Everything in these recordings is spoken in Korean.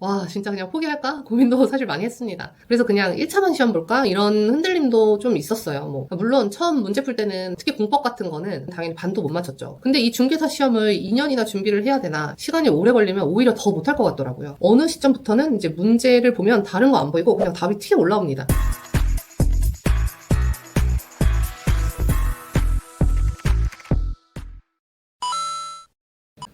와, 진짜 그냥 포기할까? 고민도 사실 많이 했습니다. 그래서 그냥 1차만 시험 볼까? 이런 흔들림도 좀 있었어요. 물론 처음 문제 풀 때는 특히 공법 같은 거는 당연히 반도 못 맞췄죠. 근데 이 중개사 시험을 2년이나 준비를 해야 되나? 시간이 오래 걸리면 오히려 더 못할 것 같더라고요. 어느 시점부터는 이제 문제를 보면 다른 거 안 보이고 그냥 답이 튀어 올라옵니다.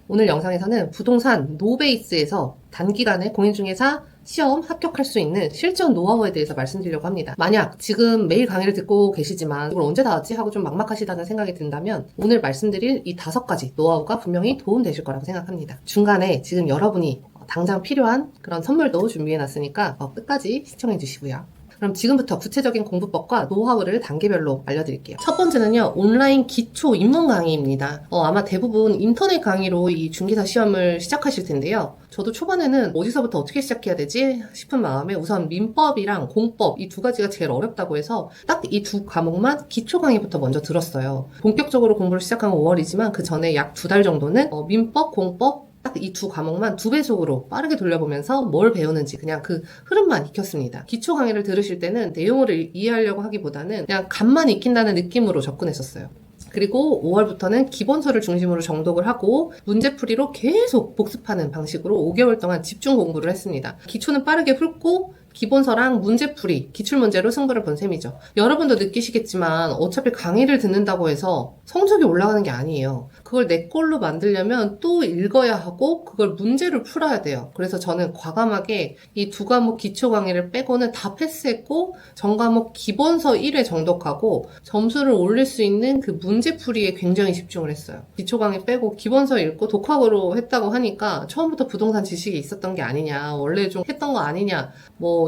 오늘 영상에서는 부동산 노베이스에서 단기간에 공인중개사 시험 합격할 수 있는 실전 노하우에 대해서 말씀드리려고 합니다. 만약 지금 매일 강의를 듣고 계시지만 이걸 언제 다 하지 하고 좀 막막하시다는 생각이 든다면 오늘 말씀드릴 이 5가지 노하우가 분명히 도움되실 거라고 생각합니다. 중간에 지금 여러분이 당장 필요한 그런 선물도 준비해놨으니까 끝까지 시청해 주시고요. 그럼 지금부터 구체적인 공부법과 노하우를 단계별로 알려드릴게요. 첫 번째는요, 온라인 기초 입문 강의입니다. 아마 대부분 인터넷 강의로 이 중개사 시험을 시작하실 텐데요. 저도 초반에는 어디서부터 어떻게 시작해야 되지 싶은 마음에 우선 민법이랑 공법 이 2가지가 제일 어렵다고 해서 딱 이 2과목만 기초 강의부터 먼저 들었어요. 본격적으로 공부를 시작한 건 5월이지만 그 전에 약 2달 정도는 민법, 공법 딱 이 2과목만 2배속으로 빠르게 돌려보면서 뭘 배우는지 그냥 그 흐름만 익혔습니다. 기초 강의를 들으실 때는 내용을 이해하려고 하기보다는 그냥 감만 익힌다는 느낌으로 접근했었어요. 그리고 5월부터는 기본서를 중심으로 정독을 하고 문제풀이로 계속 복습하는 방식으로 5개월 동안 집중 공부를 했습니다. 기초는 빠르게 훑고 기본서랑 문제풀이, 기출문제로 승부를 본 셈이죠. 여러분도 느끼시겠지만 어차피 강의를 듣는다고 해서 성적이 올라가는 게 아니에요. 그걸 내 걸로 만들려면 또 읽어야 하고 그걸 문제를 풀어야 돼요. 그래서 저는 과감하게 이 2과목 기초 강의를 빼고는 다 패스했고 전과목 기본서 1회 정독하고 점수를 올릴 수 있는 그 문제풀이에 굉장히 집중을 했어요. 기초 강의 빼고 기본서 읽고 독학으로 했다고 하니까 처음부터 부동산 지식이 있었던 게 아니냐, 원래 좀 했던 거 아니냐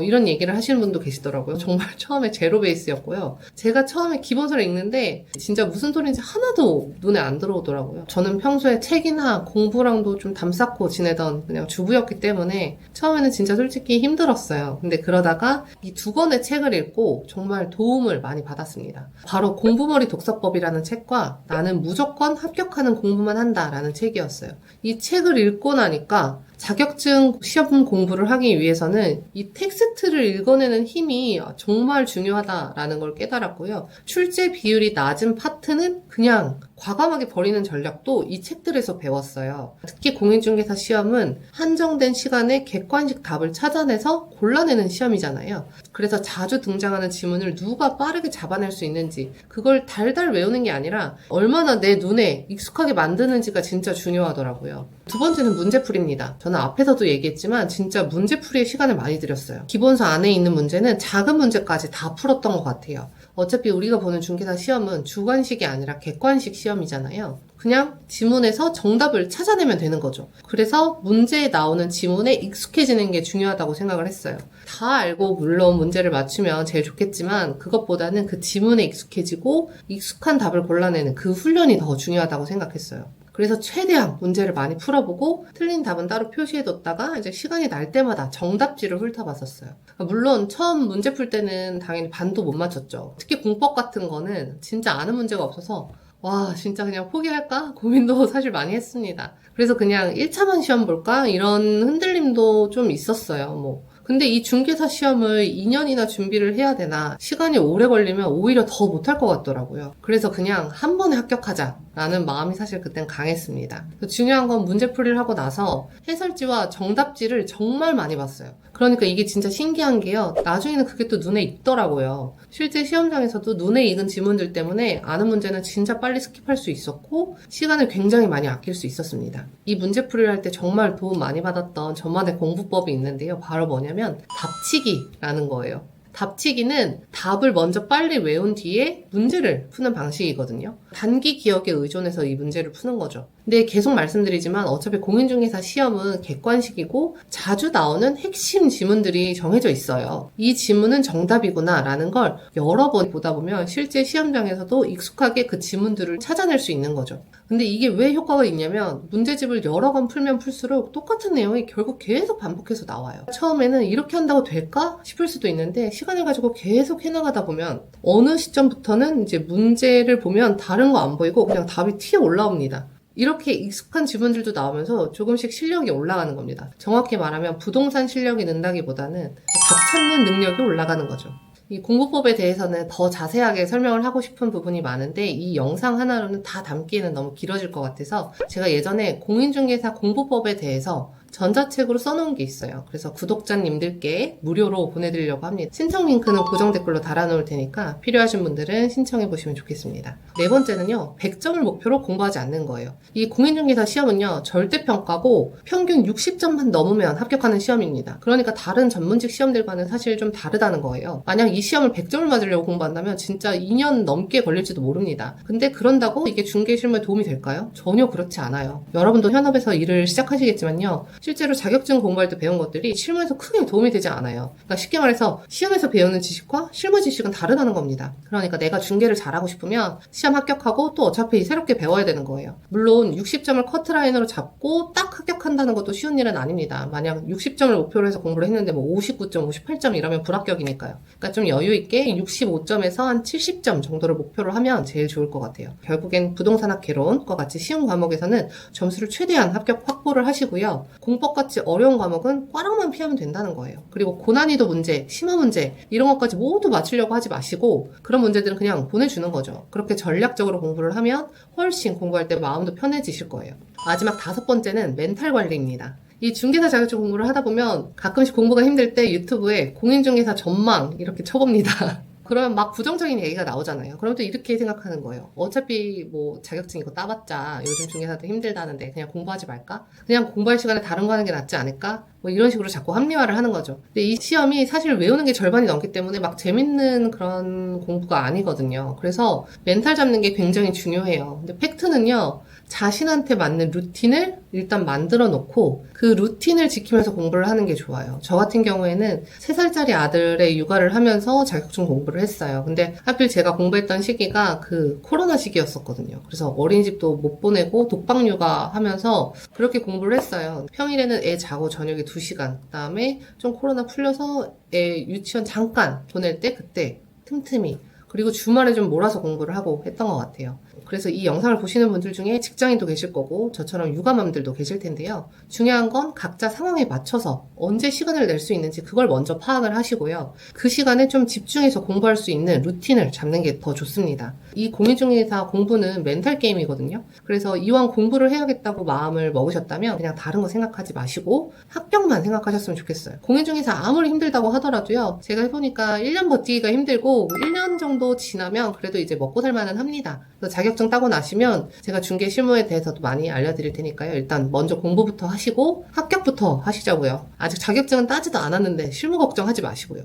이런 얘기를 하시는 분도 계시더라고요. 정말 처음에 제로 베이스였고요. 제가 처음에 기본서를 읽는데 진짜 무슨 소리인지 하나도 눈에 안 들어오더라고요. 저는 평소에 책이나 공부랑도 좀 담쌓고 지내던 그냥 주부였기 때문에 처음에는 진짜 솔직히 힘들었어요. 근데 그러다가 이 2권의 책을 읽고 정말 도움을 많이 받았습니다. 바로 공부머리 독서법이라는 책과 나는 무조건 합격하는 공부만 한다라는 책이었어요. 이 책을 읽고 나니까 자격증 시험 공부를 하기 위해서는 이 텍스트를 읽어내는 힘이 정말 중요하다라는 걸 깨달았고요. 출제 비율이 낮은 파트는 그냥 과감하게 버리는 전략도 이 책들에서 배웠어요. 특히 공인중개사 시험은 한정된 시간에 객관식 답을 찾아내서 골라내는 시험이잖아요. 그래서 자주 등장하는 지문을 누가 빠르게 잡아낼 수 있는지 그걸 달달 외우는 게 아니라 얼마나 내 눈에 익숙하게 만드는지가 진짜 중요하더라고요. 2번째는 문제풀이입니다. 저는 앞에서도 얘기했지만 진짜 문제풀이에 시간을 많이 들였어요. 기본서 안에 있는 문제는 작은 문제까지 다 풀었던 것 같아요. 어차피 우리가 보는 중개사 시험은 주관식이 아니라 객관식 시험이잖아요. 그냥 지문에서 정답을 찾아내면 되는 거죠. 그래서 문제에 나오는 지문에 익숙해지는 게 중요하다고 생각을 했어요. 다 알고 물론 문제를 맞추면 제일 좋겠지만 그것보다는 그 지문에 익숙해지고 익숙한 답을 골라내는 그 훈련이 더 중요하다고 생각했어요. 그래서 최대한 문제를 많이 풀어보고 틀린 답은 따로 표시해뒀다가 이제 시간이 날 때마다 정답지를 훑어봤었어요. 물론 처음 문제 풀 때는 당연히 반도 못 맞췄죠. 특히 공법 같은 거는 진짜 아는 문제가 없어서 와, 진짜 그냥 포기할까? 고민도 사실 많이 했습니다. 그래서 그냥 1차만 시험 볼까? 이런 흔들림도 좀 있었어요. 근데 이 중개사 시험을 2년이나 준비를 해야 되나? 시간이 오래 걸리면 오히려 더 못할 것 같더라고요. 그래서 그냥 한 번에 합격하자라는 마음이 사실 그땐 강했습니다. 중요한 건 문제풀이를 하고 나서 해설지와 정답지를 정말 많이 봤어요. 그러니까 이게 진짜 신기한 게요. 나중에는 그게 또 눈에 익더라고요. 실제 시험장에서도 눈에 익은 지문들 때문에 아는 문제는 진짜 빨리 스킵할 수 있었고 시간을 굉장히 많이 아낄 수 있었습니다. 이 문제풀이를 할 때 정말 도움 많이 받았던 저만의 공부법이 있는데요. 바로 뭐냐면 답치기라는 거예요. 답치기는 답을 먼저 빨리 외운 뒤에 문제를 푸는 방식이거든요. 단기 기억에 의존해서 이 문제를 푸는 거죠. 근데 계속 말씀드리지만 어차피 공인중개사 시험은 객관식이고 자주 나오는 핵심 지문들이 정해져 있어요. 이 지문은 정답이구나 라는 걸 여러 번 보다 보면 실제 시험장에서도 익숙하게 그 지문들을 찾아낼 수 있는 거죠. 근데 이게 왜 효과가 있냐면 문제집을 여러 번 풀면 풀수록 똑같은 내용이 결국 계속 반복해서 나와요. 처음에는 이렇게 한다고 될까 싶을 수도 있는데 시간을 가지고 계속 해나가다 보면 어느 시점부터는 이제 문제를 보면 다른 거 안 보이고 그냥 답이 튀어 올라옵니다. 이렇게 익숙한 지문들도 나오면서 조금씩 실력이 올라가는 겁니다. 정확히 말하면 부동산 실력이 는다기보다는 답 찾는 능력이 올라가는 거죠. 이 공부법에 대해서는 더 자세하게 설명을 하고 싶은 부분이 많은데 이 영상 하나로는 다 담기에는 너무 길어질 것 같아서 제가 예전에 공인중개사 공부법에 대해서 전자책으로 써놓은 게 있어요. 그래서 구독자님들께 무료로 보내드리려고 합니다. 신청 링크는 고정 댓글로 달아놓을 테니까 필요하신 분들은 신청해 보시면 좋겠습니다. 네 번째는요, 100점을 목표로 공부하지 않는 거예요. 이 공인중개사 시험은요, 절대평가고 평균 60점만 넘으면 합격하는 시험입니다. 그러니까 다른 전문직 시험들과는 사실 좀 다르다는 거예요. 만약 이 시험을 100점을 맞으려고 공부한다면 진짜 2년 넘게 걸릴지도 모릅니다. 근데 그런다고 이게 중개 실무에 도움이 될까요? 전혀 그렇지 않아요. 여러분도 현업에서 일을 시작하시겠지만요, 실제로 자격증 공부할 때 배운 것들이 실무에서 크게 도움이 되지 않아요. 그러니까 쉽게 말해서 시험에서 배우는 지식과 실무 지식은 다르다는 겁니다. 그러니까 내가 중개를 잘하고 싶으면 시험 합격하고 또 어차피 새롭게 배워야 되는 거예요. 물론 60점을 커트라인으로 잡고 딱 합격한다는 것도 쉬운 일은 아닙니다. 만약 60점을 목표로 해서 공부를 했는데 뭐 59점, 58점 이러면 불합격이니까요. 그러니까 좀 여유 있게 65점에서 한 70점 정도를 목표로 하면 제일 좋을 것 같아요. 결국엔 부동산학 개론과 같이 쉬운 과목에서는 점수를 최대한 합격 확보를 하시고요. 공법같이 어려운 과목은 꽈락만 피하면 된다는 거예요. 그리고 고난이도 문제, 심화 문제 이런 것까지 모두 맞추려고 하지 마시고 그런 문제들은 그냥 보내주는 거죠. 그렇게 전략적으로 공부를 하면 훨씬 공부할 때 마음도 편해지실 거예요. 마지막 5번째는 멘탈 관리입니다. 이 중개사 자격증 공부를 하다 보면 가끔씩 공부가 힘들 때 유튜브에 공인중개사 전망 이렇게 쳐봅니다. 그러면 막 부정적인 얘기가 나오잖아요. 그럼 또 이렇게 생각하는 거예요. 어차피 뭐 자격증 이거 따봤자 요즘 중개사도 힘들다는데 그냥 공부하지 말까? 그냥 공부할 시간에 다른 거 하는 게 낫지 않을까? 뭐 이런 식으로 자꾸 합리화를 하는 거죠. 근데 이 시험이 사실 외우는 게 절반이 넘기 때문에 막 재밌는 그런 공부가 아니거든요. 그래서 멘탈 잡는 게 굉장히 중요해요. 근데 팩트는요, 자신한테 맞는 루틴을 일단 만들어 놓고 그 루틴을 지키면서 공부를 하는 게 좋아요. 저 같은 경우에는 3살짜리 아들의 육아를 하면서 자격증 공부를 했어요. 근데 하필 제가 공부했던 시기가 그 코로나 시기였었거든요. 그래서 어린이집도 못 보내고 독방 육아 하면서 그렇게 공부를 했어요. 평일에는 애 자고 저녁에 2시간, 그 다음에 좀 코로나 풀려서 애 유치원 잠깐 보낼 때 그때 틈틈이, 그리고 주말에 좀 몰아서 공부를 하고 했던 것 같아요. 그래서 이 영상을 보시는 분들 중에 직장인도 계실 거고 저처럼 육아맘들도 계실 텐데요. 중요한 건 각자 상황에 맞춰서 언제 시간을 낼 수 있는지 그걸 먼저 파악을 하시고요. 그 시간에 좀 집중해서 공부할 수 있는 루틴을 잡는 게 더 좋습니다. 이 공인중개사 공부는 멘탈 게임이거든요. 그래서 이왕 공부를 해야겠다고 마음을 먹으셨다면 그냥 다른 거 생각하지 마시고 합격만 생각하셨으면 좋겠어요. 공인중개사 아무리 힘들다고 하더라도요. 제가 해보니까 1년 버티기가 힘들고 1년 정도 지나면 그래도 이제 먹고 살만은 합니다. 그래서 자격증 따고 나시면 제가 중개 실무에 대해서도 많이 알려드릴 테니까요. 일단 먼저 공부부터 하시고 합격부터 하시자고요. 아직 자격증은 따지도 않았는데 실무 걱정하지 마시고요.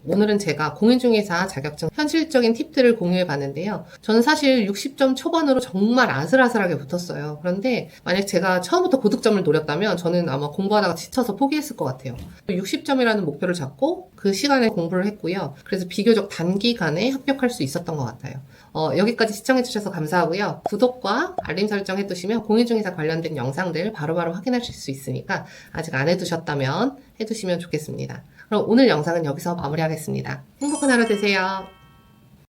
오늘은 제가 공인중개사 자격증 현실적인 팁들을 공유해 봤는데요. 저는 사실 60점 초반으로 정말 아슬아슬하게 붙었어요. 그런데 만약 제가 처음부터 고득점을 노렸다면 저는 아마 공부하다가 지쳐서 포기했을 것 같아요. 60점이라는 목표를 잡고 그 시간에 공부를 했고요. 그래서 비교적 단기간에 합격할 수 있었던 것 같아요. 여기까지 시청해주셔서 감사하고요. 구독과 알림 설정 해두시면 공인중개사 관련된 영상들 바로바로 확인하실 수 있으니까 아직 안 해두셨다면 해두시면 좋겠습니다. 그럼 오늘 영상은 여기서 마무리하겠습니다. 행복한 하루 되세요.